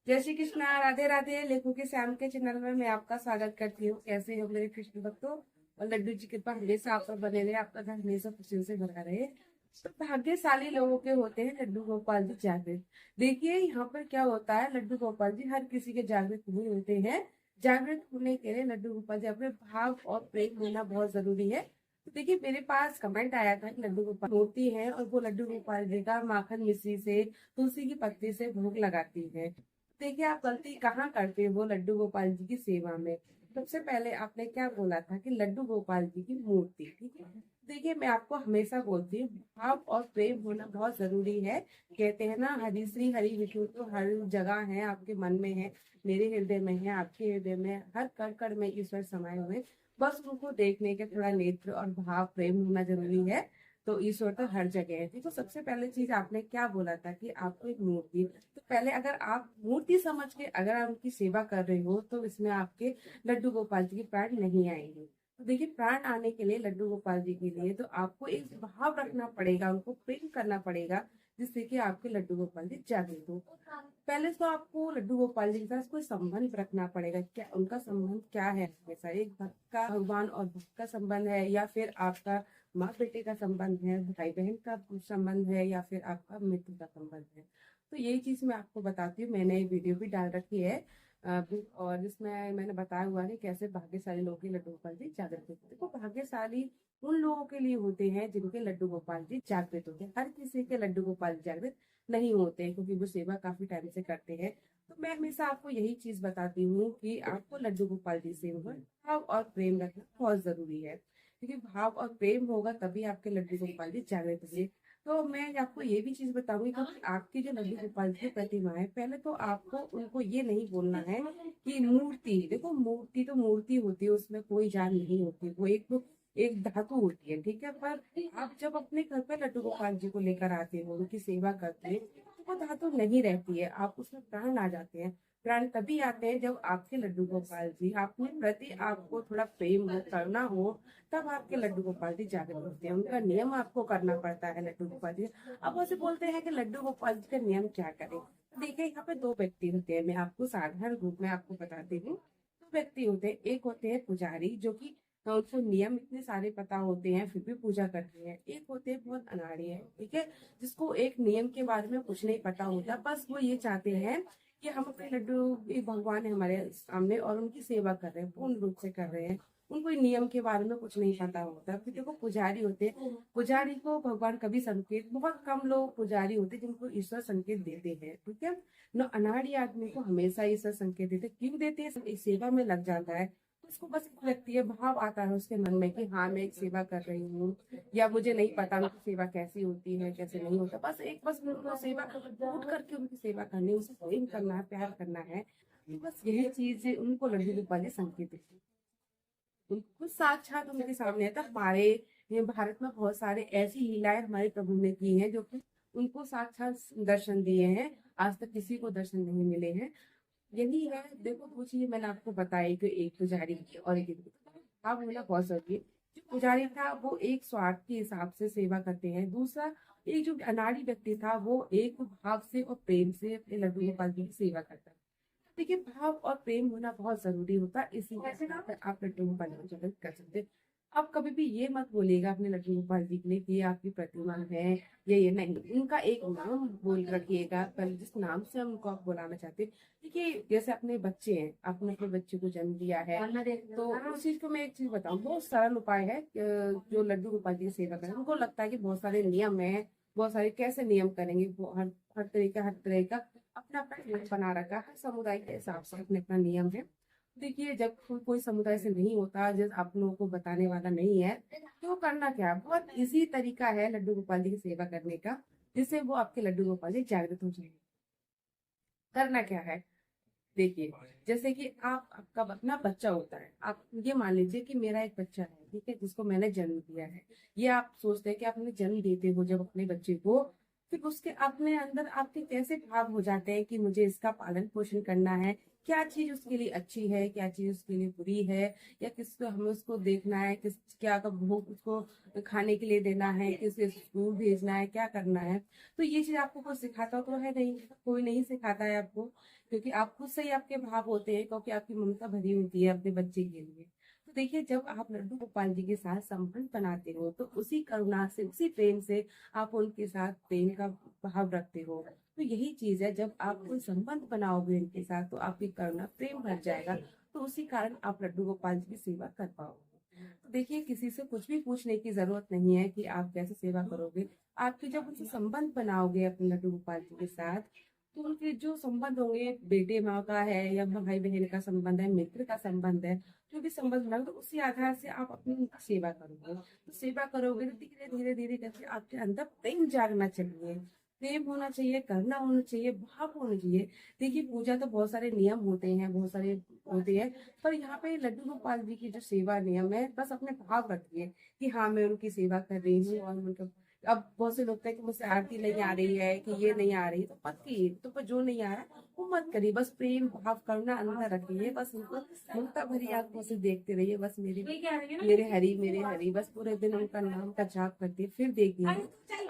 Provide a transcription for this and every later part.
जय श्री कृष्णा, राधे राधे। लेखों के श्याम के चैनल में मैं आपका स्वागत करती हूँ। कैसे हो मेरे कृष्ण भक्तों। और लड्डू जी की कृपा हमेशा आप पर बने रहे, आपका घर हमेशा खुशियों से भरा रहे। तो भाग्यशाली लोगों के होते हैं लड्डू गोपाल जी जागृत। देखिए यहाँ पर क्या होता है, लड्डू गोपाल जी हर किसी के जागृत नहीं होते हैं। जागृत होने के लिए लड्डू गोपाल जी अपने भाव और प्रेम होना बहुत जरूरी है। तो देखिए मेरे पास कमेंट आया था कि लड्डू गोपाल मूर्ति है और वो लड्डू गोपाल जी का माखन मिश्री से, तुलसी की पत्ती से भोग लगाती है। देखिए आप गलती कहाँ करते हो लड्डू गोपाल जी की सेवा में। सबसे पहले आपने क्या बोला था कि लड्डू गोपाल जी की मूर्ति, ठीक है। देखिए मैं आपको हमेशा बोलती हूँ भाव और प्रेम होना बहुत जरूरी है। कहते हैं ना, हरि श्री हरि विष्णु तो हर जगह है, आपके मन में है, मेरे हृदय में है, आपके हृदय में है, हर कण कण में ईश्वर समाये हुए। बस उनको देखने के थोड़ा नेत्र और भाव प्रेम होना जरूरी है। तो ईश्वर तो हर जगह है। तो सबसे पहले चीज आपने क्या बोला था कि आपको एक मूर्ति, तो पहले अगर आप मूर्ति समझ के अगर आप उनकी सेवा कर रहे हो तो इसमें आपके लड्डू गोपाल जी के प्राण नहीं आएंगे। तो देखिए प्राण आने के लिए लड्डू गोपाल जी के लिए तो आपको एक भाव रखना पड़ेगा, उनको प्रेम करना पड़ेगा, जिससे कि आपके लड्डू गोपाल जी जागृत हो। पहले तो आपको लड्डू गोपाल जी के साथ कोई संबंध रखना पड़ेगा। क्या उनका संबंध क्या है हमेशा, एक भक्त का भगवान और भक्त का संबंध है, या फिर आपका माँ बेटे का संबंध है, भाई बहन का संबंध है, या फिर आपका मित्र का संबंध है। तो यही चीज मैं आपको बताती हूँ। मैंने वीडियो भी डाल रखी है और जिसमें मैंने बताया हुआ है कैसे भाग्यशाली लोगों के लड्डू गोपाल जी जागृत होते हैं। देखो भाग्यशाली उन लोगों के लिए होते हैं जिनके लड्डू गोपाल जी जागृत होते हैं। हर किसी के लड्डू गोपाल जी जागृत नहीं होते हैं, क्योंकि वो सेवा काफी टाइम से करते हैं। तो मैं हमेशा आपको यही चीज बताती हूँ कि आपको लड्डू गोपाल जी से भाव और प्रेम रखना बहुत जरूरी है, क्योंकि भाव और प्रेम होगा तभी आपके लड्डू गोपाल जी जागृत होंगे। तो मैं आपको ये भी चीज बताऊंगी कि आपकी जो लड्डू गोपाल जी की प्रतिमा है, पहले तो आपको उनको ये नहीं बोलना है कि मूर्ति, देखो मूर्ति तो मूर्ति होती है, उसमें कोई जान नहीं होती, वो एक धातु होती है, ठीक है। पर आप जब अपने घर पे लड्डू गोपाल जी को लेकर आते हो, उनकी सेवा करते हैं, तो वो धातु नहीं रहती है, आप उसमें प्राण आ जाते हैं। प्राण तभी आते हैं जब आपके लड्डू गोपाल जी अपने प्रति आपको थोड़ा प्रेम हो, करना हो, तब आपके लड्डू गोपाल जी जागृत होते हैं। उनका नियम आपको करना पड़ता है लड्डू गोपाल जी। अब वैसे बोलते हैं कि लड्डू गोपाल जी का नियम क्या करें। देखिए यहाँ पे दो व्यक्ति होते हैं, मैं आपको साधारण रूप में आपको बताती हूँ। दो व्यक्ति होते हैं, एक होते हैं पुजारी, जो कि उनको नियम इतने सारे पता होते हैं फिर भी पूजा करते हैं। एक होते हैं बहुत अनाड़ी है, ठीक है, जिसको एक नियम के बारे में कुछ नहीं पता होता, बस वो ये चाहते हैं कि हम अपने लड्डू, एक भगवान है हमारे सामने और उनकी सेवा कर रहे हैं, पूर्ण रूप से कर रहे हैं, उनको नियम के बारे में कुछ नहीं पता होता। फिर देखो पुजारी होते हैं, पुजारी को भगवान कभी संकेत, बहुत कम लोग पुजारी होते हैं जिनको ईश्वर संकेत देते हैं, ठीक है न। अनाड़ी आदमी को हमेशा ईश्वर संकेत देते, क्यों देते हैं, इस सेवा में लग जाता है, तो उसको बस लगती है, भाव आता है उसके मन में कि हाँ मैं एक सेवा कर रही हूँ, या मुझे नहीं पता उनकी सेवा कैसी होती है कैसे नहीं होता, बस उनको सेवा उठ करके उनकी सेवा करनी, उसे प्रेम करना है, प्यार करना है। तो बस यही चीज उनको लड्डू गोपाल जी संकेत देते हैं। उनको साक्षात उनके सामने है। तब हमारे ये भारत में बहुत सारे ऐसी लीलाएं हमारे प्रभु ने की हैं, जो कि उनको साक्षात दर्शन दिए हैं, आज तक किसी को दर्शन नहीं मिले हैं। यही है, देखो कुछ ये मैंने आपको बताया कि एक पुजारी की और एक भाव होना बहुत जरूरी है। जो पुजारी था वो एक स्वार्थ के हिसाब से सेवा करते हैं, दूसरा एक जो अनाड़ी व्यक्ति था वो एक भाव से और प्रेम से अपने लड्डू गोपाल जी की सेवा करता है। देखिए भाव और प्रेम होना बहुत जरूरी होता है, इसी वजह से आप लड्डू गोपाल जी को जगत कर सकते हैं। आप कभी भी ये मत बोलिएगा अपने लड्डू गोपाल जी के लिए कि ये आपकी प्रतिमा है, ये नहीं, उनका एक नाम बोल रखिएगा, पहले जिस नाम से हम उनको आप बुलाना चाहते हैं। देखिए जैसे अपने बच्चे हैं, आपने अपने बच्चे को जन्म दिया है, तो उस चीज को मैं एक चीज बताऊं, बहुत सरल उपाय है जो लड्डू गोपाल जी की सेवा करें। उनको लगता है कि बहुत सारे नियम है, बहुत सारे कैसे नियम करेंगे, वो हर हर तरह का अपना अपना नियम बना रखा है, हर समुदाय के हिसाब से अपने अपना नियम है। देखिए जब कोई समुदाय से नहीं होता, जब आप लोगों को बताने वाला नहीं है, तो करना क्या है, बहुत इजी तरीका है लड्डू गोपाल जी की सेवा करने का, जिससे वो आपके लड्डू गोपाल जी जागृत हो जाएंगे। करना क्या है, देखिए जैसे कि आप, आपका अपना बच्चा होता है, आप ये मान लीजिए कि मेरा एक बच्चा है, ठीक है, जिसको मैंने जन्म दिया है। ये आप सोचते हैं कि आप उन्हें जन्म देते हो जब अपने बच्चे को, फिर उसके अपने अंदर आपके कैसे भाव हो जाते हैं कि मुझे इसका पालन पोषण करना है, क्या चीज उसके लिए अच्छी है, क्या चीज उसके लिए बुरी है, या किसको हमें उसको देखना है, किस क्या का भोग उसको खाने के लिए देना है, किसे स्कूल भेजना है, क्या करना है। तो ये चीज आपको कोई सिखाता तो है नहीं, कोई नहीं सिखाता है आपको, क्योंकि आप खुद से ही आपके भाव होते हैं, क्योंकि आपकी ममता भरी होती है अपने बच्चे के लिए। तो देखिए, जब आप लड्डू गोपाल जी के साथ संबंध बनाते हो तो उसी करुणा से, उसी प्रेम से आप उनके साथ प्रेम का भाव रखते हो। तो यही चीज है, जब आप कोई संबंध बनाओगे इनके साथ तो आपकी करुणा प्रेम भर जाएगा, तो उसी कारण आप लड्डू गोपाल जी की सेवा कर पाओगे। तो देखिए, किसी से कुछ भी पूछने की जरूरत नहीं है कि आप कैसे सेवा करोगे। आपके जब उनसे संबंध बनाओगे अपने लड्डू गोपाल जी के साथ, तो उनके जो संबंध होंगे, बेटे माँ का है या भाई बहन का संबंध है, मित्र का संबंध है, जो भी संबंध बना, तो उसी आधार से आप अपनी उनकी सेवा करोगे। तो सेवा करोगे तो धीरे धीरे धीरे करके आपके अंदर प्रेम जागना चाहिए, प्रेम होना चाहिए, करना होना चाहिए, भाव होना चाहिए। देखिए, पूजा तो बहुत सारे नियम होते हैं, बहुत सारे होते हैं, पर यहाँ पे लड्डू गोपाल जी की जो सेवा नियम है, बस अपने भाव रखिए कि हाँ, मैं उनकी सेवा कर रही हूँ। और उनका, अब बहुत से लोग हैं कि मुझसे आरती नहीं आ रही है, कि ये नहीं आ रही, तो मत कीजिए। तो पर जो नहीं आ रहा है वो मत करिए, बस प्रेम भाव करना अंदर रखिए, बस उनको ममता भरी आंखों से देखते रहिए, बस मेरे हरी, बस पूरे दिन उनका नाम का जाप करती है, फिर देखिए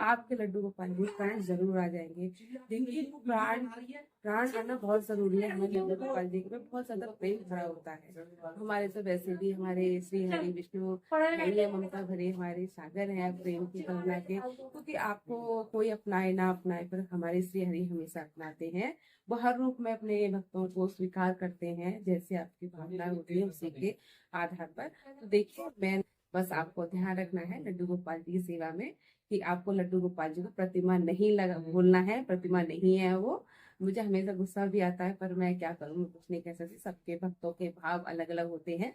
आपके लड्डू गोपाल जी प्राण जरूर आ जाएंगे। देखिए, प्राण आना बहुत जरूरी है। हमारे लड्डू गोपाल जी में बहुत ज्यादा प्रेम भरा होता है। हमारे तो वैसे भी हमारे श्री हरि विष्णु है, ममता भरे हमारे सागर है प्रेम की करुणा के, क्योंकि आपको कोई अपनाए ना अपनाए, पर हमारे श्री हरि हमेशा अपनाते हैं। वो हर रूप में अपने भक्तों को स्वीकार करते हैं, जैसे आपकी भावना होती है उसी के आधार पर। तो देखिए, मैं बस आपको ध्यान रखना है लड्डू गोपाल जी की सेवा में, कि आपको लड्डू गोपाल जी को प्रतिमा नहीं लगा बोलना है, प्रतिमा नहीं है वो। मुझे हमेशा गुस्सा भी आता है, पर मैं क्या करूँ, कुछ नहीं कह सकती, सबके भक्तों के भाव अलग अलग होते हैं।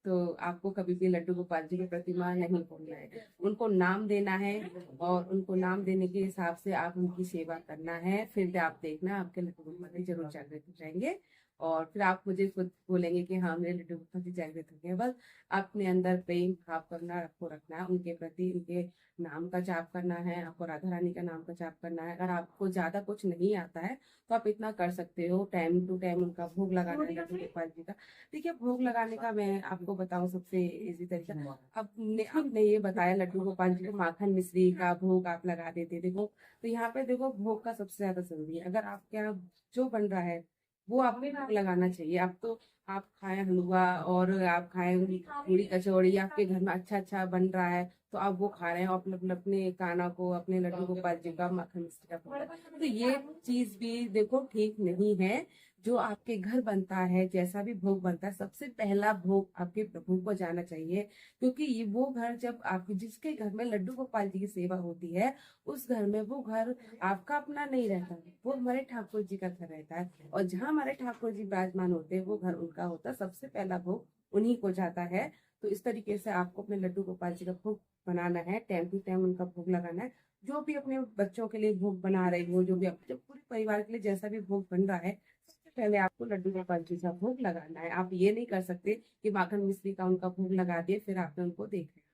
तो आपको कभी भी लड्डू गोपाल जी की प्रतिमा नहीं बोलना है, उनको नाम देना है, और उनको नाम देने के हिसाब से आप उनकी सेवा करना है। फिर आप देखना आपके लड्डू गोपाल जी जरूर जागृत हो जाएंगे, और फिर आप मुझे खुद बोलेंगे कि हाँ, मेरे लड्डू गोपाल जी जागृत हो गए। बस अपने अंदर प्रेम भाव करना, आपको रखना है उनके प्रति, उनके नाम का जाप करना है, आपको राधा रानी का नाम का जाप करना है। अगर आपको ज्यादा कुछ नहीं आता है तो आप इतना कर सकते हो, टाइम टू टाइम उनका भोग लगाना है लड्डू गोपाल जी का। देखिए, भोग लगाने का मैं आपको बताऊं सबसे इजी तरीका। अब आपने ये बताया लड्डू गोपाल जी को माखन मिश्री का भोग आप लगा देते, देखो तो यहाँ पे देखो, भोग का सबसे ज्यादा जरूरी है। अगर आपके यहाँ जो बन रहा है वो आपको भोग लगाना चाहिए। आप तो आप खाएं हलवा, और आप खाएं पूरी कचौड़ी, आपके घर में अच्छा अच्छा बन रहा है तो आप वो खा रहे हैं, और अपने काना को, अपने लड्डू गोपाल जी का माखन मिश्री का भोग। तो ये चीज भी देखो ठीक नहीं है। जो आपके घर बनता है, जैसा भी भोग बनता है, सबसे पहला भोग आपके प्रभु को जाना चाहिए, क्योंकि ये वो घर, जब आप जिसके घर में लड्डू गोपाल जी की सेवा होती है, उस घर में वो घर आपका अपना नहीं रहता, वो हमारे ठाकुर जी का घर रहता है। और जहाँ हमारे ठाकुर जी विराजमान होते हैं वो घर उनका होता है, सबसे पहला भोग उन्हीं को जाता है। तो इस तरीके से आपको अपने लड्डू गोपाल जी का भोग बनाना है, टाइम टू टाइम उनका भोग लगाना है। जो भी अपने बच्चों के लिए भोग बना रहे हो, जो भी आप, जब पूरे परिवार के लिए जैसा भी भोग बन रहा है, सबसे पहले आपको लड्डू गोपाल जी का भोग लगाना है। आप ये नहीं कर सकते कि माखन मिश्री का उनका भोग लगा दिए फिर आपने उनको देख लिया,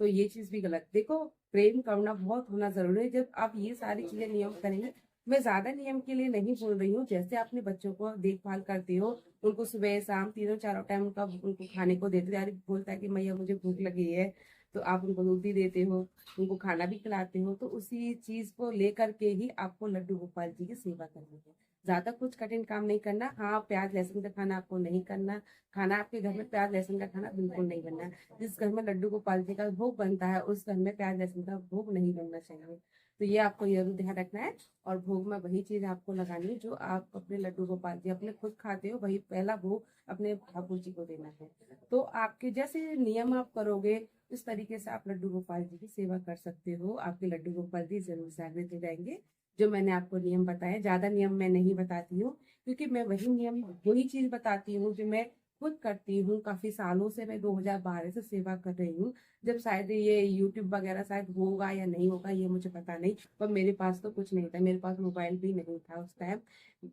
तो ये चीज भी गलत। देखो, प्रेम करना बहुत होना जरूरी है। जब आप ये सारी चीजें नियम करेंगे, मैं ज्यादा नियम के लिए नहीं बोल रही हूँ, जैसे अपने बच्चों को देखभाल करते हो, उनको सुबह शाम तीनों चारों टाइम उनका उनको खाने को देते हो, यार बोलता है कि मैया मुझे भूख लगी है, तो आप उनको दूध भी देते हो, उनको खाना भी खिलाते हो, तो उसी चीज को लेकर के ही आपको लड्डू गोपाल जी की सेवा करनी है। ज्यादा कुछ कठिन काम नहीं करना। हाँ, प्याज लहसुन का खाना आपको नहीं करना, खाना आपके घर में प्याज लहसुन का खाना बिल्कुल नहीं बनना। जिस घर में लड्डू गोपाल जी का भोग बनता है उस घर में प्याज लहसुन का भोग नहीं बनना चाहिए। तो ये आपको जरूर ध्यान रखना है। और भोग में वही चीज आपको लगानी है जो आप अपने लड्डू गोपाल जी अपने खुद खाते हो, वही पहला भोग अपने ठाकुर जी को देना है। तो आपके जैसे नियम आप करोगे, इस तरीके से आप लड्डू गोपाल जी की सेवा कर सकते हो। आपके लड्डू गोपाल जी जरूर जागृत हो जाएंगे। जो मैंने आपको नियम बताया, ज्यादा नियम मैं नहीं बताती हूँ, क्योंकि मैं वही नियम, वही चीज बताती हूँ जो मैं खुद करती हूँ। काफी सालों से मैं 2012 से सेवा कर रही हूँ। जब शायद ये यूट्यूब वगैरह शायद होगा या नहीं होगा ये मुझे पता नहीं, पर मेरे पास तो कुछ नहीं था, मेरे पास मोबाइल भी नहीं था उस टाइम।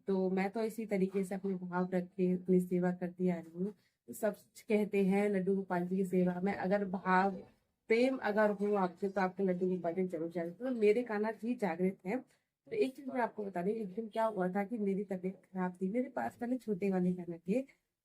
तो मैं तो इसी तरीके से अपने भाव रख के अपनी सेवा करती आ रही हूँ। सब कहते हैं लड्डू गोपाल जी की सेवा में अगर भाव प्रेम अगर हो आपसे तो आपके लड्डू गोपाल जी जरूर जागृत, तो मेरे कान्हा जी जागृत हैं। तो एक चीज मैं आपको बता रही हूँ, एक दिन क्या हुआ था कि मेरी तबीयत खराब थी। मेरे पास पहले छोटे वाले कान्हा थे।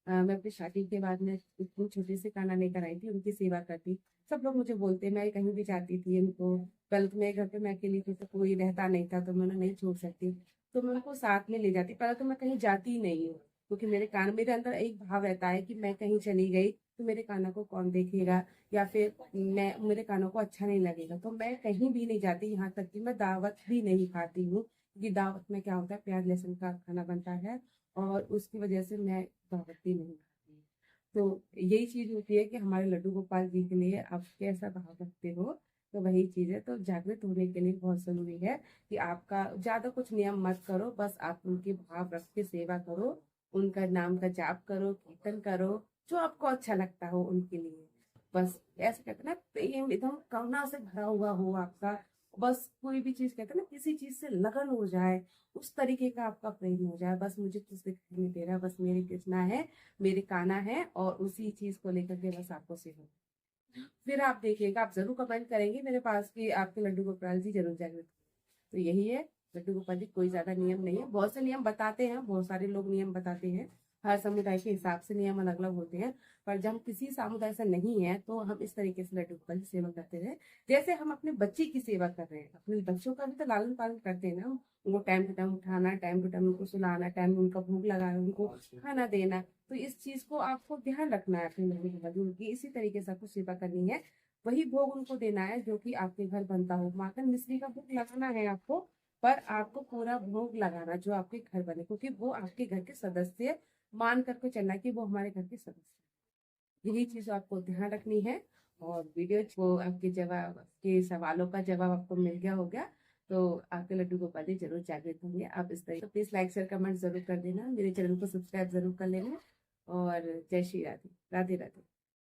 मैं अपनी शादी के बाद में इतनी छोटे से कान्हा लेकर आई थी, उनकी सेवा करती। सब लोग मुझे बोलते, मैं कहीं भी जाती थी उनको, कल मेरे घर पे मैं अकेली थी तो कोई रहता नहीं था तो मैं उन्हें नहीं छोड़ सकती, तो मैं उनको साथ में ले जाती। पहले तो मैं कहीं जाती ही नहीं हूँ, क्योंकि मेरे अंदर एक भाव रहता है कि मैं कहीं चली गई तो मेरे कान्हा को कौन देखेगा, या फिर मैं मेरे कानों को अच्छा नहीं लगेगा, तो मैं कहीं भी नहीं जाती। यहाँ तक कि मैं दावत भी नहीं खाती हूँ, क्योंकि दावत में क्या होता है, प्याज लहसुन का खाना बनता है, और उसकी वजह से मैं दावत भी नहीं खाती हूँ। तो यही चीज होती है कि हमारे लड्डू गोपाल जी के लिए आप कैसा भाव रखते हो, तो वही चीज है। तो जागृत होने के लिए बहुत जरूरी है कि आपका ज्यादा कुछ नियम मत करो, बस आप उनके भाव रख के सेवा करो, उनका नाम का जाप करो, कीर्तन करो, जो आपको अच्छा लगता हो उनके लिए। बस ऐसे कहते हैं ना, प्रेम एकदम करुणा से भरा हुआ हो आपका। बस कोई भी चीज कहते हैं ना, किसी चीज से लगन हो जाए, उस तरीके का आपका प्रेम हो जाए, बस मुझे कुछ दिखाई नहीं दे रहा, बस मेरे कृष्णा है, मेरे कान्हा है, और उसी चीज को लेकर के बस आपको सेवा। फिर आप देखिएगा, आप जरूर कमेंट करेंगे मेरे पास कि आपके लड्डू गोपाल जी जरूर जागृत। तो यही है, लड्डू गोपाल जी कोई ज्यादा नियम नहीं है। बहुत से नियम बताते हैं, बहुत सारे लोग नियम बताते हैं, हर समुदाय के हिसाब से नियम अलग अलग होते हैं। पर जब हम किसी समुदाय से नहीं है तो हम इस तरीके से लड्डू गोपाल की सेवा करते हैं, जैसे हम अपने बच्चे की सेवा कर रहे हैं। अपने बच्चों का भी तो लालन पालन करते हैं ना हम। उनको टाइम टू टाइम उठाना, टाइम टू टाइम उनको सुलाना, टाइम उनका भूख लगाना, उनको खाना देना। तो इस चीज को आपको ध्यान रखना है अपने लड्डू गोपाल जी उनकी, इसी तरीके से आपको सेवा करनी है। वही भोग उनको देना है जो कि आपके घर बनता हो। माखन मिश्री का भोग लगाना है आपको, पर आपको पूरा भोग लगाना जो आपके घर बने, क्योंकि वो आपके घर के सदस्य मान करके चलना कि वो हमारे घर के सदस्य हैं। यही चीज आपको ध्यान रखनी है। और वीडियो को आपके जवाब, के सवालों का जवाब आपको मिल गया होगा, तो आपके लड्डू गोपाल जी जरूर जागृत होंगे। आप इस तरीके, तो प्लीज लाइक शेयर कमेंट जरूर कर देना, मेरे चैनल को सब्सक्राइब जरूर कर लेना। और जय श्री राधे, राधे राधे।